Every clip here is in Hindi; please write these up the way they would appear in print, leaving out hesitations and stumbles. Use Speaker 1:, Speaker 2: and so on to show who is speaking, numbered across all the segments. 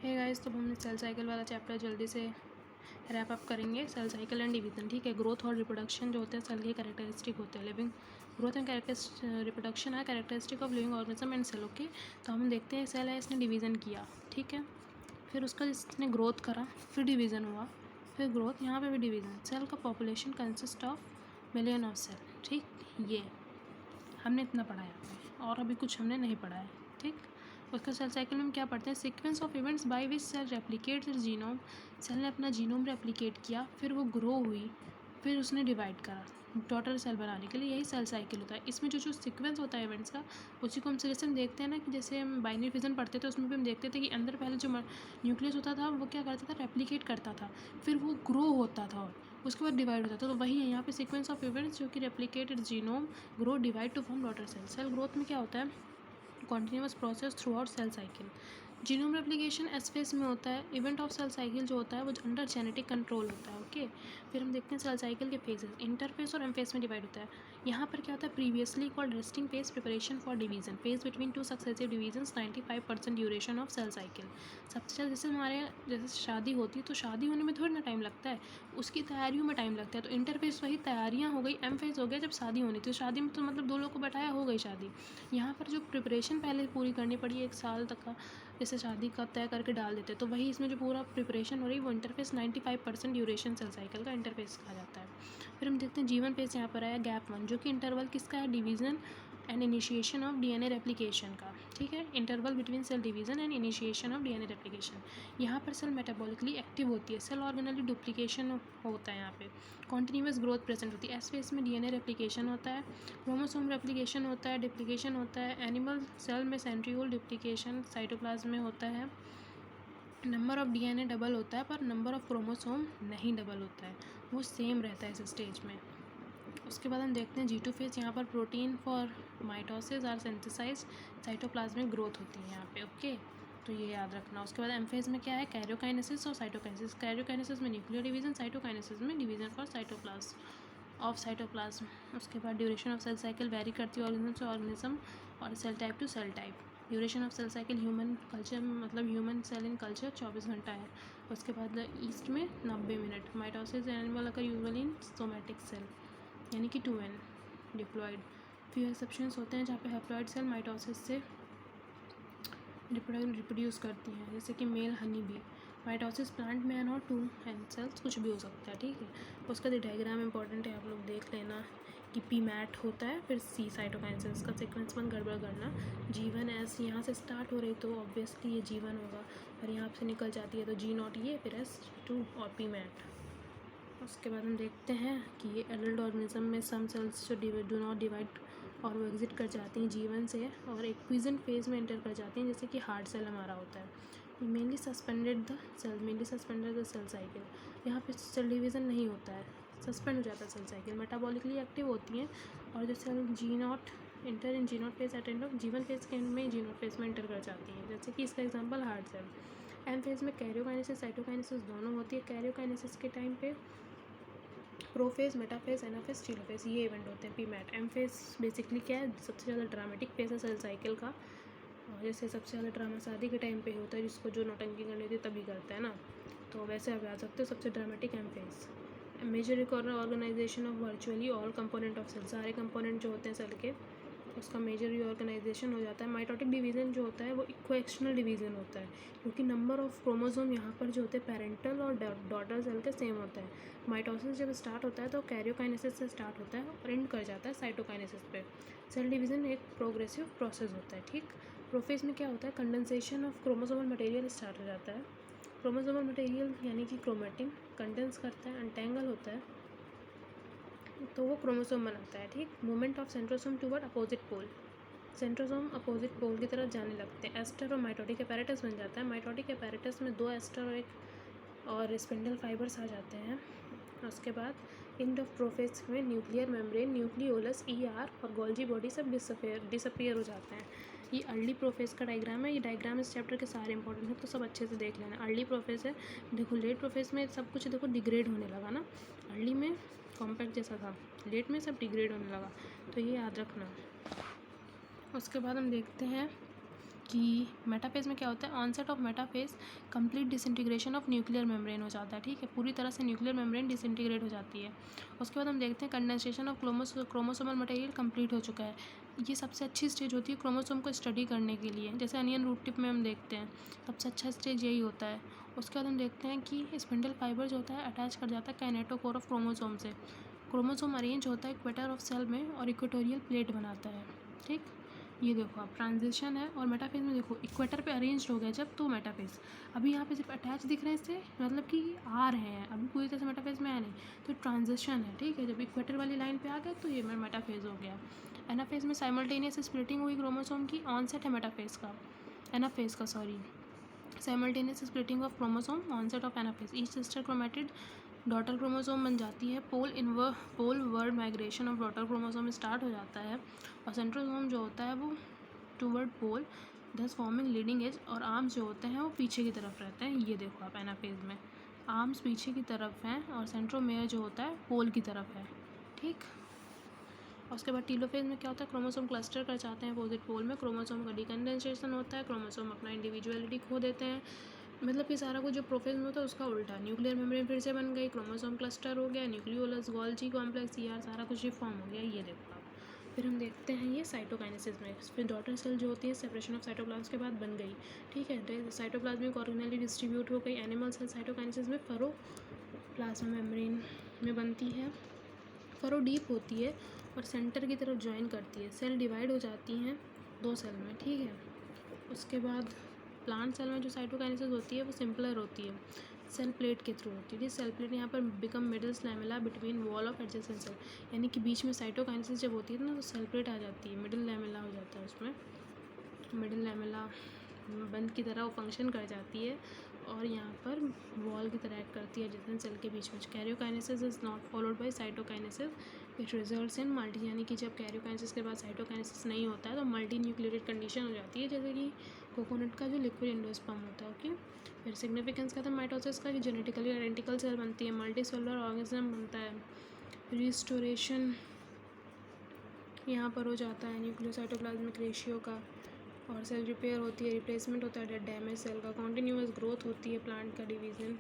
Speaker 1: हे गाइस, तो हमने सेल साइकिल वाला चैप्टर जल्दी से रैप अप करेंगे। सेल साइकिल एंड डिवीजन, ठीक है। ग्रोथ और रिप्रोडक्शन जो होते हैं सेल के कैरेक्टरिस्टिक होते हैं। लिविंग ग्रोथ एंड रिप्रोडक्शन है characteristic of living organism and cell. Okay, तो हम देखते हैं सेल है, इसने डिवीज़न किया, ठीक है। फिर उसका इसने ग्रोथ करा, फिर डिवीज़न हुआ, फिर ग्रोथ, यहाँ पे भी डिवीज़न। सेल का population consist of million of cell, ठीक। ये हमने इतना पढ़ा है यहाँ पे, और अभी कुछ हमने नहीं पढ़ा है, ठीक। उसका सेल साइकिल में हम क्या पढ़ते हैं? Sequence of events by which cell replicates its genome. Cell ने अपना जीनोम रेप्लिकेट किया, फिर वो ग्रो हुई, फिर उसने डिवाइड करा डॉटर सेल बनाने के लिए। यही सेल साइकिल होता है। इसमें जो सीक्वेंस होता है इवेंट्स का, उसी को हम जैसे हम देखते हैं ना कि जैसे हम बाइनरी फिजन पढ़ते थे, उसमें भी हम देखते थे कि अंदर पहले जो न्यूक्लियस होता था वो क्या करता था? रेप्लिकेट करता था, फिर वो ग्रो होता था और उसके बाद डिवाइड होता था। तो वही है यहाँ पे सीक्वेंस ऑफ इवेंट्स जो कि replicate its genome, grow, divide to form daughter cell. Cell growth में क्या होता है? Continuous process throughout cell cycle. Genome replication S phase में होता है। इवेंट ऑफ सेल साइकिल जो होता है वो अंडर जेनेटिक कंट्रोल होता है। ओके, फिर हम देखते हैं सेल साइकिल के फेजेस। इंटरफेस और एम फेज में डिवाइड होता है। यहाँ पर क्या होता है? Previously called resting phase, preparation for division, phase between two successive divisions, 95% duration of cell cycle. सबसे ज़्यादा जैसे हमारे जैसे शादी होती है, तो शादी होने में थोड़ा ना टाइम लगता है, उसकी तैयारियों में टाइम लगता है। तो इंटरफेस वही तैयारियाँ हो गई, एम फेज हो गया जब शादी होनी थी। तो शादी में तो मतलब दो लोग को बैठाया, हो गई शादी। यहाँ पर जो प्रिपरेशन पहले पूरी करनी पड़ी 1 साल तक का, जैसे शादी का तय करके डाल देते, तो वही इसमें जो पूरा प्रिपरेशन हो रही है वो इंटरफेस 95% ड्यूरेशन सेल साइकिल का इंटरफेस कहा जाता है। फिर हम देखते हैं जीवन फेज यहाँ पर आया गैप 1, जो कि इंटरवल किसका है? Division and initiation of DNA replication का, ठीक है। Interval between cell division and initiation of DNA replication. यहाँ पर सेल मेटाबॉलिकली एक्टिव होती है, सेल ऑर्गेनली डुप्लीकेशन होता है, यहाँ पे कॉन्टीन्यूअस ग्रोथ प्रेजेंट होती है। एस फेज में डीएनए रेप्लिकेशन होता है, क्रोमोसोम रेप्लिकेशन होता है, डिप्लीकेशन होता है। एनिमल सेल में सेंट्रियोल डिप्लीकेशन, साइटोप्लाज्म में होता है। नंबर ऑफ डीएनए डबल होता है, पर नंबर ऑफ क्रोमोसोम नहीं डबल होता है, वो सेम रहता है इस स्टेज में। उसके बाद हम देखते हैं G2 फेज। यहाँ पर protein for mitosis are synthesize, cytoplasmic growth होती है यहाँ पे। ओके, तो ये याद रखना। उसके बाद एम फेज में क्या है? कैरियोकाइनेसिस और साइटोकाइनेसिस। कैरियोकाइनेसिस में न्यूक्लियर डिवीजन, साइटोकाइनेसिस में डिवीजन फॉर साइटोप्लाज्म। उसके बाद duration of cell cycle vary करती है ऑर्गेनिज्म से ऑर्गेनिज्म और cell type to cell type. Duration of cell cycle human culture में, मतलब ह्यूमन सेल इन कल्चर 24 घंटा है। उसके बाद ईस्ट में 90 minute. Mitosis animal occur usually in somatic cell, यानी कि 2n डिप्लॉयड। फ्यू एक्सेप्शंस होते हैं जहाँ पे हैप्लॉयड सेल माइटोसिस से रिप्रोड्यूस करती हैं, जैसे कि male honey bee. Mitosis plant में एन और 2n सेल्स, कुछ भी हो सकता है, ठीक है। उसका डायग्राम इंपॉर्टेंट है, आप लोग देख लेना कि पी मैट होता है, फिर सी साइटोकाइनेसिस का सीक्वेंस वन गड़बड़ करना। G1 एस यहाँ से स्टार्ट हो रही तो ऑब्वियसली ये G1 होगा, और यहाँ से निकल जाती है तो G0 ये, फिर S2 और पी मैट। उसके बाद हम देखते हैं कि ये एडल्ट ऑर्गेनिज्म में सम सेल्स जो डू नॉट डिवाइड और वो एग्जिट कर जाती हैं G1 से, और एक क्विजेंट फेज में एंटर कर जाती हैं, जैसे कि हार्ट सेल हमारा होता है। Mainly suspended the cell cycle. यहाँ पे सेल डिवीज़न नहीं होता है, सस्पेंड हो जाता है सेल साइकिल। मेटाबॉलिकली एक्टिव होती हैं, और जो cell G0 enter in G0 phase at end of G1 phase के एंड में G0 फेज में एंटर कर जाती हैं, जैसे कि इसका example heart cell. M phase में कैरियोकाइनेसिस साइटोकाइनेसिस दोनों होती है। कैरियोकाइनेसिस के टाइम पे प्रोफेज, मेटाफेज, एनाफेज, टीलोफेज, ये इवेंट होते हैं। P mat. M phase basically क्या है? सबसे ज़्यादा ड्रामेटिक फेज है सेल साइकिल का, और जैसे सबसे ज़्यादा ड्रामा शादी के टाइम पे होता है, जिसको जो नौटंकी करनी होती है तभी करता है ना, तो वैसे आप याद सकते हो सबसे dramatic M phase. Major organization of virtually all component of cell, सारे कंपोनेंट जो होते हैं सेल के, उसका मेजर रीऑर्गेनाइजेशन हो जाता है। माइटोटिक डिवीज़न जो होता है वो इक्वेशनल डिवीज़न होता है, क्योंकि नंबर ऑफ क्रोमोसोम यहाँ पर जो होते हैं पेरेंटल और डॉटर सेल के सेम होता है। माइटोसिस जब स्टार्ट होता है तो कैरियोकाइनेसिस से स्टार्ट होता है और एंड कर जाता है साइटोकाइनेसिस पे। सेल डिवीज़न एक प्रोग्रेसिव प्रोसेस होता है, ठीक। प्रोफेज में क्या होता है? Condensation of chromosomal material start हो जाता है। क्रोमोसोमल मटेरियल यानी कि क्रोमेटिन कंडेंस करता है, अनटेंगल होता है, तो वो क्रोमोसोम बनाता है, ठीक। Movement of centrosome toward opposite pole, centrosome opposite pole की तरफ जाने लगते हैं। एस्टर और माइटोटिक अपैरेटस बन जाता है। माइटोटिक अपैरेटस में 2 एस्टर और स्पिंडल फाइबर्स आ जाते हैं। उसके बाद एंड ऑफ प्रोफेज में न्यूक्लियर मेम्ब्रेन, न्यूक्लियोलस, ER और गोल्जी बॉडी सब डिसअपियर हो जाते हैं। ये अर्ली प्रोफेज का डायग्राम है। ये डायग्राम इस चैप्टर के सारे इंपॉर्टेंट है, तो सब अच्छे से देख लेना। अर्ली प्रोफेज है, देखो लेट प्रोफेज में सब कुछ देखो डिग्रेड होने लगा ना, अर्ली में कॉम्पैक्ट जैसा था, लेट में सब डिग्रेड होने लगा, तो ये याद रखना। उसके बाद हम देखते हैं कि मेटाफेज में क्या होता है, onset of metaphase complete disintegration of nuclear membrane हो जाता है, ठीक है, पूरी तरह से न्यूक्लियर मेम्ब्रेन डिसइंटीग्रेट हो जाती है। उसके बाद हम देखते हैं condensation of chromosomal material complete हो चुका है। ये सबसे अच्छी स्टेज होती है क्रोमोसोम को स्टडी करने के लिए, जैसे अनियन रूट टिप में हम देखते हैं सबसे अच्छा स्टेज यही होता है। उसके बाद हम देखते हैं कि स्पिंडल फाइबर जो होता है अटैच कर जाता है काइनेटोकोर ऑफ क्रोमोसोम से। क्रोमोसोम अरेंज होता है इक्वेटर ऑफ सेल में और इक्वेटोरियल प्लेट बनाता है, ठीक। ये देखो आप ट्रांजिशन है, और मेटाफेज में देखो इक्वेटर पे अरेंज हो गया जब, तो मेटाफेज। अभी यहाँ पे सिर्फ अटैच दिख रहे हैं इससे, मतलब कि आ रहे हैं, अभी पूरी तरह से मेटाफेज में आया नहीं, तो ट्रांजिशन है, ठीक है। जब इक्वेटर वाली लाइन पे आ गए तो ये मेटाफेज हो गया। एनाफेज में साइमल्टेनियस स्प्लिटिंग हुई क्रोमोसोम की, ऑनसेट है मेटाफेज का, एनाफेज का sorry. Simultaneous splitting of chromosome, onset of anaphase. Each sister chromatid daughter chromosome बन जाती है। Poleward migration of daughter chromosome start हो जाता है, और सेंट्रोसोम जो होता है वो टूवर्ड पोल दस फॉर्मिंग लीडिंग एज, और आर्म्स जो होते हैं वो पीछे की तरफ रहते हैं। ये देखो आप एनाफेज में आर्म्स पीछे की तरफ हैं, और सेंट्रोमेयर जो होता है पोल की तरफ है, ठीक। और उसके बाद टीलोफेज में क्या होता है, क्रोमोसोम क्लस्टर कर जाते हैं अपोजिट पोल में, क्रोमोसोम का डिकंडेंसेशन होता है, क्रोमोसोम अपना इंडिविजुअलिटी खो देते हैं। मतलब कि सारा कुछ जो प्रोफेज में होता है उसका उल्टा, न्यूक्लियर मेम्ब्रेन फिर से बन गई, क्रोमोसोम क्लस्टर हो गया, न्यूक्लियोलस गोल्जी कॉम्प्लेक्स, यार सारा कुछ ही फॉर्म हो गया। ये देखो आप, फिर हम देखते हैं ये साइटोकाइनेसिस में, फिर डॉटर सेल जो होती है सेपरेशन ऑफ साइटोप्लाज्म के बाद बन गई, ठीक है। साइटोप्लाज्मिक ऑर्गेनेली डिस्ट्रीब्यूट हो गई। एनिमल सेल साइटोकाइनेसिस में फरो प्लाज्मा मेम्ब्रेन में बनती है, फरो डीप होती है और सेंटर की तरफ ज्वाइन करती है। सेल डिवाइड हो जाती हैं दो सेल में, ठीक है। उसके बाद प्लांट सेल में जो साइटोकाइनेसिस होती है वो सिंपलर होती है, सेल प्लेट के थ्रू होती है। सेल प्लेट यहाँ पर become middle lamella between wall of adjacent cell, यानी कि बीच में साइटोकाइनेसिस जब होती है ना तो सेल प्लेट आ जाती है, मिडल लैमेला हो जाता है उसमें, मिडल लैमेला बंद की तरह वो फंक्शन कर जाती है, और यहाँ पर वॉल की तरह एक्ट करती है एडजेसेंट सेल के बीच में। Karyokinesis is not followed by cytokinesis, it results in multi, यानी कि जब कैरियोकाइनेसिस के बाद साइटोकाइनेसिस नहीं होता है तो मल्टी न्यूक्लिएटेड कंडीशन हो जाती है, जैसे कि कोकोनट का जो लिक्विड एंडोस्पर्म होता है, ओके। फिर सिग्निफिकेंस का था माइटोसिस का, कि जेनेटिकली आइडेंटिकल सेल बनती है, मल्टी सेलुलर ऑर्गेनिज्म बनता है। रिस्टोरेशन यहाँ पर हो जाता है न्यूक्लियोसाइटोप्लाज्मिक रेशियो का, और सेल रिपेयर होती है, रिप्लेसमेंट होता है डैमेज सेल का, कॉन्टिन्यूअस ग्रोथ होती है प्लांट का, division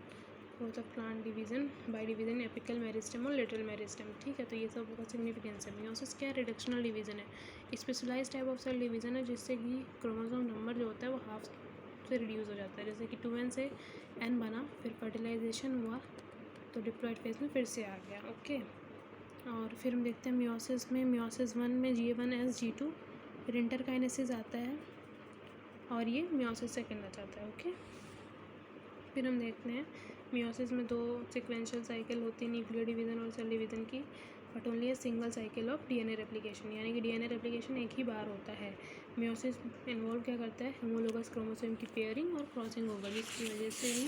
Speaker 1: growth of plant division by division apical meristem और लेटरल मेरिस्टेम, ठीक है। तो ये सब का सिग्निफिकेंस है। मियोसिस क्या है, रिडक्शनल डिवीजन है, specialized type of cell division है, जिससे कि क्रोमोसोम नंबर जो होता है वो हाफ से रिड्यूस हो जाता है, जैसे कि 2n से n बना, फिर फर्टिलाइजेशन हुआ तो डिप्लॉइड फेज में फिर से आ गया, ओके। और फिर हम देखते हैं मियोसिस में, मियोसिस 1 में G1S G2, फिर इंटरकाइनेसिस आता है, और ये मियोसिस सेकंड आ जाता है, ओके। फिर हम देखते हैं मियोसिस में दो सिक्वेंशियल साइकिल होती है, न्यूक्लियर डिवीज़न और सेल डिवीज़न की, but only a single cycle of DNA replication, यानी कि डीएनए रेप्लिकेशन एक ही बार होता है। मियोसिस इन्वॉल्व क्या करता है, होमोलोगस क्रोमोसोम की पेयरिंग और क्रॉसिंग होगा, जिसकी वजह से ही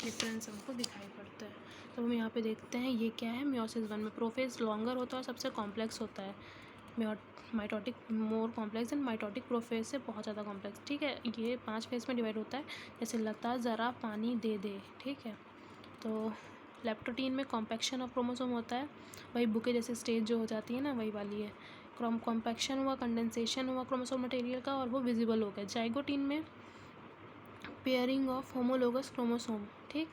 Speaker 1: डिफरेंस हमको दिखाई पड़ता है। तो हम यहाँ पे देखते हैं ये क्या है, मियोसिस 1 में प्रोफेज लॉन्गर होता है और सबसे कॉम्प्लेक्स होता है, mitotic more complex and mitotic prophase से बहुत ज़्यादा कॉम्प्लेक्स, ठीक है। ये 5 फेज में डिवाइड होता है, जैसे लगता है ज़रा पानी दे दे, ठीक है। तो लेप्टोटीन में कॉम्पैक्शन ऑफ क्रोमोसोम होता है, वही बुके जैसे स्टेज जो हो जाती है ना वही वाली है। कॉम्पैक्शन हुआ, कंडेंसेशन हुआ क्रोमोसोम मटेरियल का, और वो विजिबल हो गया। जाइगोटीन में पेयरिंग ऑफ होमोलोगस क्रोमोसोम, ठीक।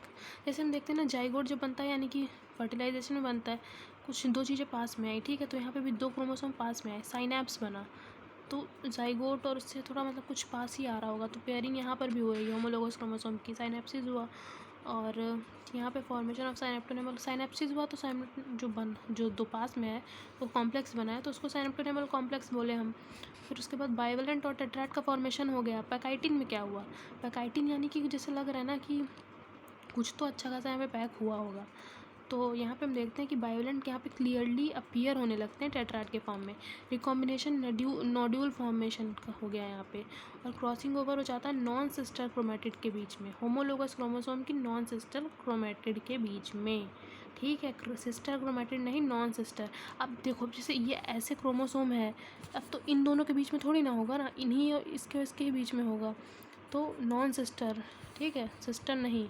Speaker 1: जैसे हम देखते हैं ना जाइगोट जब बनता है, यानी कि फर्टिलाइजेशन में बनता है, कुछ दो चीज़ें पास में आई, ठीक है, तो यहाँ पे भी दो क्रोमोसोम पास में आए, साइनैप्स बना, तो जाइगोट और उससे थोड़ा मतलब कुछ पास ही आ रहा होगा, तो पेयरिंग यहाँ पर भी हुई होमोलोगस क्रोमोसोम की, साइनैप्सिस हुआ, और यहाँ पे फॉर्मेशन ऑफ साइनेप्टोनेमल, साइनैप्सिस हुआ तो जो दो पास में है वो कॉम्प्लेक्स बना है, तो उसको साइनेप्टोनेमल कॉम्प्लेक्स बोले हम। फिर उसके बाद बाइवेलेंट और टेट्राड का फॉर्मेशन हो गया। पैकाइटिन में क्या हुआ, पैकाइटिन यानी कि जैसे लग रहा है ना कि कुछ तो अच्छा खासा यहाँ पे पैक हुआ होगा, तो यहाँ पे हम देखते हैं कि बायोलेंट यहाँ पे क्लियरली अपीयर होने लगते हैं टेट्राड के फॉर्म में। रिकॉम्बिनेशन नोड्यूल फॉर्मेशन का हो गया यहाँ पे, और क्रॉसिंग ओवर हो जाता है नॉन सिस्टर क्रोमेटिड के बीच में, होमोलोगस क्रोमोसोम की नॉन सिस्टर क्रोमेटिड के बीच में, ठीक है। सिस्टर क्रोमेटिड नहीं, नॉन सिस्टर। अब देखो जैसे ये ऐसे क्रोमोसोम है, अब तो इन दोनों के बीच में थोड़ी ना होगा ना, इन्हीं इसके ही बीच में होगा, तो नॉन सिस्टर, ठीक है, सिस्टर नहीं,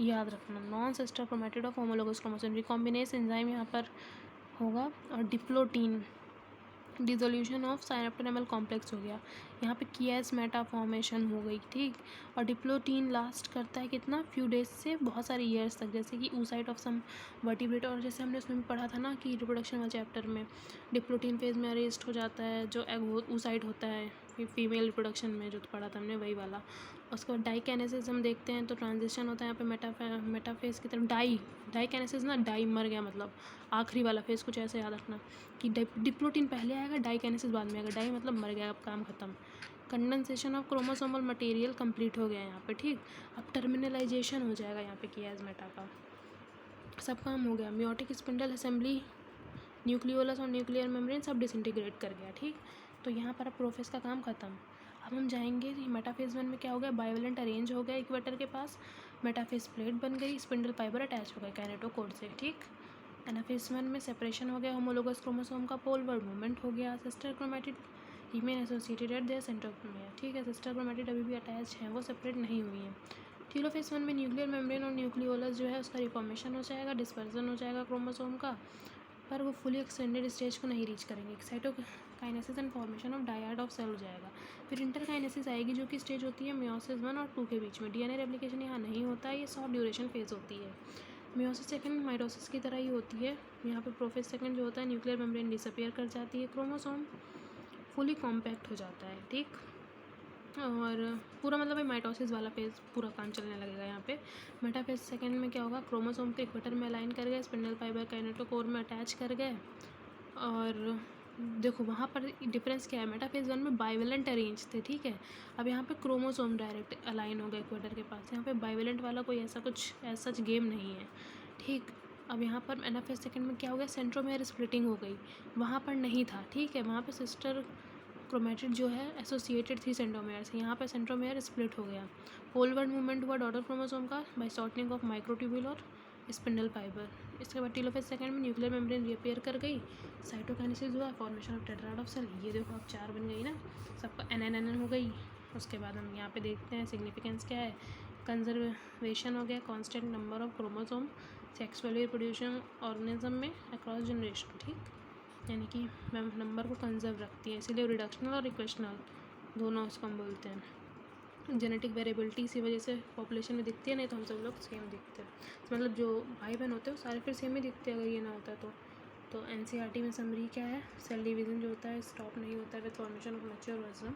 Speaker 1: याद रखना, non sister chromatid of homologous chromosome. Recombinase enzyme यहाँ पर होगा, और डिप्लोटीन डिसोल्यूशन ऑफ साइनेप्टोनेमल कॉम्प्लेक्स हो गया, यहाँ पे कियासमेटा फॉर्मेशन हो गई, ठीक। और डिप्लोटीन लास्ट करता है कितना, फ्यू डेज से बहुत सारे ईयर्स तक, जैसे कि oocyte ऑफ सम वर्टिब्रेट। और जैसे हमने उसमें भी पढ़ा था ना कि रिप्रोडक्शन वाले चैप्टर में डिप्लोटीन फेज में अरेस्ट हो जाता है जो oocyte होता है फीमेल रिप्रोडक्शन में, जो पढ़ा था हमने वही वाला। उसके बाद डाइकाइनेसिस हम देखते हैं तो ट्रांजिशन होता है यहाँ पे मेटाफेज की तरफ। डाइकाइनेसिस ना, डाई मर गया मतलब आखिरी वाला फेज, कुछ ऐसे याद रखना कि डिप्लोटीन पहले आएगा, डाइकाइनेसिस बाद में आएगा। डाई मतलब मर गया, अब काम खत्म। Condensation of chromosomal material complete हो गया यहाँ पे, ठीक। अब टर्मिनलाइजेशन हो जाएगा यहाँ पे कियासमेटा का, सब काम हो गया। मियोटिक स्पिंडल असेंबली, न्यूक्लियोलस और न्यूक्लियर मेम्ब्रेन सब डिसइंटीग्रेट कर गया, ठीक। तो यहाँ पर अब प्रोफेज का काम खत्म। अब हम जाएंगे मेटाफेज 1 में क्या हो गया, बाइवेलेंट अरेंज हो गया इक्वेटर के पास, मेटाफेज प्लेट बन गई, स्पिंडल फाइबर अटैच हो गए कैनेटोकोर से, ठीक। एनाफेज 1 में सेपरेशन हो गया, होमोलोगस क्रोमोसोम का पोलवर्ड मूवमेंट हो गया, sister chromatid remain associated eight there centromere, ठीक है। सिस्टर क्रोमेटिड अभी भी अटैच है, वो सेपरेट नहीं हुई है। टेलोफेज 1 में न्यूक्लियर मेम्ब्रेन और न्यूक्लियोलस जो है उसका रिफॉर्मेशन हो जाएगा, डिस्पर्सन हो जाएगा क्रोमोसोम का, पर वो फुली एक्सटेंडेड स्टेज को नहीं रीच करेंगे। Cytokinesis and formation of dyad of cell हो जाएगा। फिर इंटरकाइनेसिस आएगी जो कि स्टेज होती है मियोसिस 1 और 2 के बीच में। डीएनए रेप्लिकेशन यहाँ नहीं होता है, ये शॉर्ट ड्यूरेशन फेज होती है। मियोसिस सेकंड माइटोसिस की तरह ही होती है। यहाँ पे प्रोफेज सेकंड जो होता है न्यूक्लियर मेम्ब्रेन डिसअपियर कर जाती है, क्रोमोसोम फुली कॉम्पैक्ट हो जाता है, ठीक। और पूरा मतलब ये माइटोसिस वाला फेज़ पूरा काम चलने लगेगा यहाँ पे। मेटाफेज सेकंड में क्या होगा, क्रोमोसोम को इक्वेटर में अलाइन कर गए, स्पिंडल फाइबर काइनेटोकोर में अटैच कर गए। और देखो वहाँ पर डिफरेंस क्या है, मेटाफेज 1 में बाइवेलेंट अरेंज थे, ठीक है। अब यहाँ पे क्रोमोसोम डायरेक्ट अलाइन हो गए इक्वेटर के पास, यहाँ पे बाइवेलेंट वाला कोई ऐसा कुछ ऐसा गेम नहीं है, ठीक। अब यहाँ पर मेटाफेज सेकंड में क्या हो गया, सेंट्रोमेयर स्प्लिटिंग हो गई, वहाँ पर नहीं था, ठीक है। वहाँ पे सिस्टर क्रोमेटिड जो है एसोसिएटेड थी सेंट्रोमेयर से, यहाँ पर सेंट्रोमेयर स्प्लिट हो गया। पोलवर्ड मूवमेंट हुआ डॉटर क्रोमोसोम का बाय शॉर्टनिंग ऑफ माइक्रोट्यूब्यूल और स्पिंडल फाइबर। इसके बाद टेलोफेज सेकंड में न्यूक्लियर मेम्ब्रेन रिपेयर कर गई, साइटोकाइनेसिस हुआ, formation of tetrad of cell. ये देखो अब 4 बन गई ना, सबका एन हो गई। उसके बाद हम यहाँ पे देखते हैं सिग्निफिकेंस क्या है, कंजर्वेशन हो गया, constant number of chromosome sexually reproducing organism में अक्रॉस जनरेशन, ठीक। यानी कि नंबर को कंजर्व रखती है, इसीलिए रिडक्शनल और इक्वेशनल दोनों उसको हम बोलते हैं। जेनेटिक वेरिएबिलिटी इसी वजह से पॉपुलेशन में दिखती है, नहीं तो हम सब लोग सेम दिखते हैं, मतलब जो भाई बहन होते हैं वो सारे फिर सेम ही दिखते हैं अगर ये ना होता तो एनसीईआरटी में समरी क्या है, सेल डिवीजन जो होता है स्टॉप नहीं होता है with formation of mature organism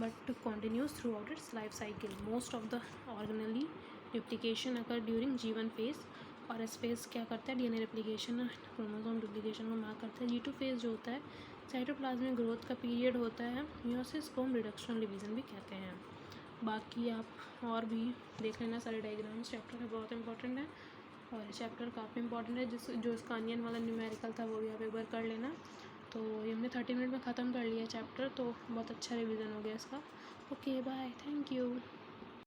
Speaker 1: but continues through out it's life cycle. Most of the organelle replication occur during G1 phase, और एस फेज क्या करता है, डीएनए रेप्लिकेशन क्रोमोसोम डुप्लिकेशन को मार्क करता है। G2 फेज जो होता है साइटोप्लाज्मिक ग्रोथ का पीरियड होता है, मियोसिस को हम रिडक्शनल डिवीज़न भी कहते हैं। बाकी आप और भी देख लेना, सारे डायग्राम्स चैप्टर में बहुत इंपॉर्टेंट है, और चैप्टर काफ़ी इंपॉर्टेंट है। जो इसका अनियन वाला न्यूमेरिकल था वो भी आप एक बार कर लेना। तो ये हमने 30 मिनट में ख़त्म कर लिया चैप्टर, तो बहुत अच्छा रिवीजन हो गया इसका। Okay bye, thank you.